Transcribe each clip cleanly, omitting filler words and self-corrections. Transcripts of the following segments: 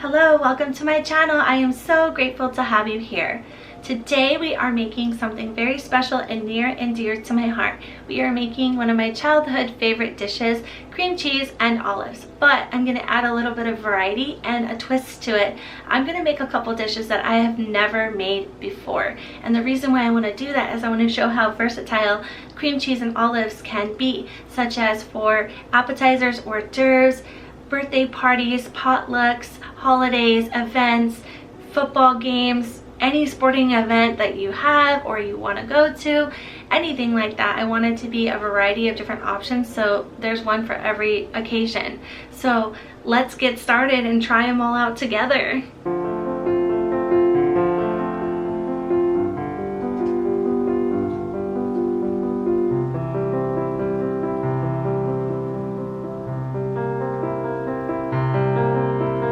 Hello, welcome to my channel. I am so grateful to have you here. Today we are making something very special and near and dear to my heart. We are making one of my childhood favorite dishes, cream cheese and olives. But I'm going to add a little bit of variety and a twist to it. I'm going to make a couple dishes that I have never made before. And the reason why I want to do that is I want to show how versatile cream cheese and olives can be, such as for appetizers, hors d'oeuvres, birthday parties, potlucks, holidays, events, football games, any sporting event that you have or you want to go to, anything like that. I want it to be a variety of different options, so there's one for every occasion. So let's get started and try them all out together.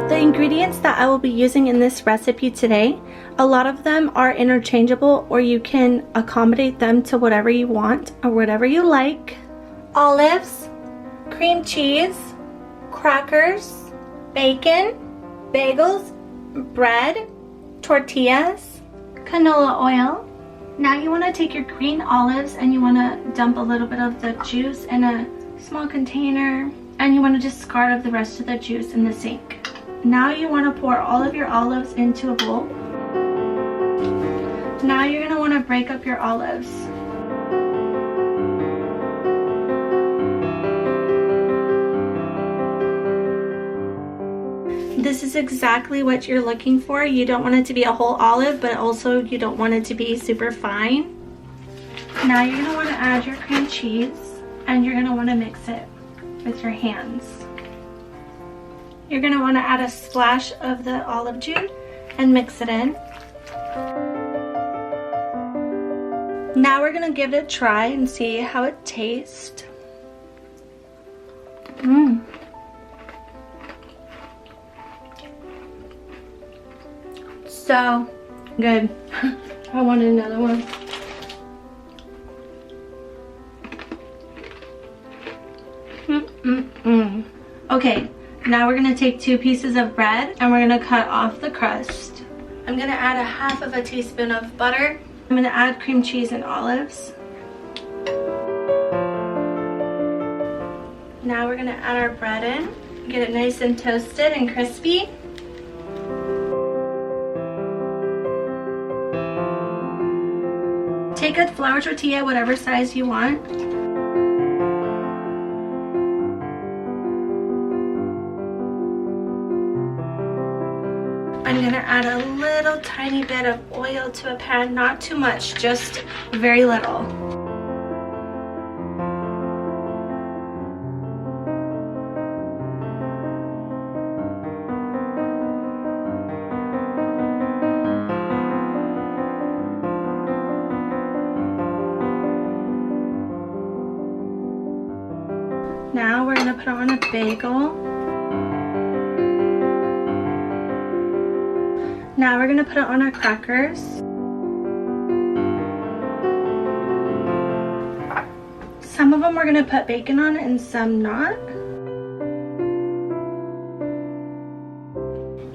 The ingredients that I will be using in this recipe today, a lot of them are interchangeable, or you can accommodate them to whatever you want or whatever you like. Olives, cream cheese, crackers, bacon, bagels, bread, tortillas, canola oil. Now you want to take your green olives and you want to dump a little bit of the juice in a small container, and you want to discard of the rest of the juice in the sink. Now you want to pour all of your olives into a bowl. Now you're going to want to break up your olives. This is exactly what you're looking for. You don't want it to be a whole olive, but also you don't want it to be super fine. Now you're going to want to add your cream cheese, and you're going to want to mix it with your hands. You're going to want to add a splash of the olive juice and mix it in. Now we're going to give it a try and see how it tastes. So good. I want another one. Okay. Now we're going to take 2 pieces of bread and we're going to cut off the crust. I'm going to add a half of a teaspoon of butter. I'm going to add cream cheese and olives. Now we're going to add our bread in. Get it nice and toasted and crispy. Take a flour tortilla, whatever size you want. I'm going to add a little tiny bit of oil to a pan, not too much, just very little. Now we're going to put on a bagel. Now we're going to put it on our crackers. Some of them we're going to put bacon on and some not.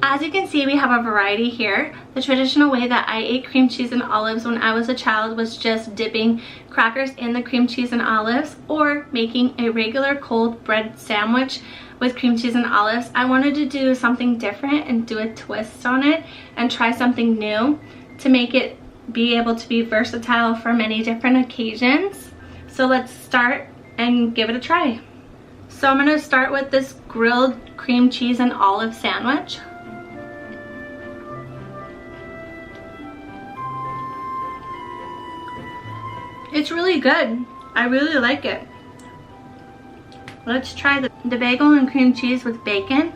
As you can see, we have a variety here. The traditional way that I ate cream cheese and olives when I was a child was just dipping crackers in the cream cheese and olives, or making a regular cold bread sandwich with cream cheese and olives. I wanted to do something different and do a twist on it and try something new to make it be able to be versatile for many different occasions. So let's start and give it a try. So I'm going to start with this grilled cream cheese and olive sandwich. It's really good. I really like it. Let's try the bagel and cream cheese with bacon.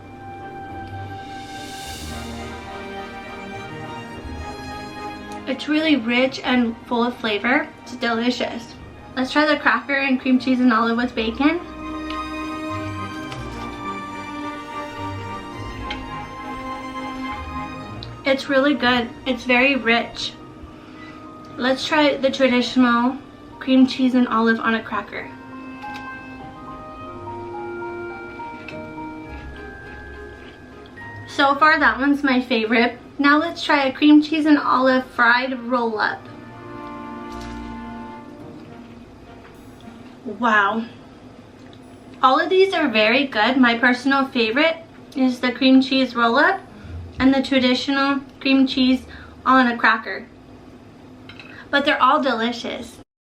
It's really rich and full of flavor. It's delicious. Let's try the cracker and cream cheese and olive with bacon. It's really good. It's very rich. Let's try the traditional cream cheese and olive on a cracker. So far, that one's my favorite. Now let's try a cream cheese and olive fried roll-up. Wow. All of these are very good. My personal favorite is the cream cheese roll-up and the traditional cream cheese on a cracker. But they're all delicious.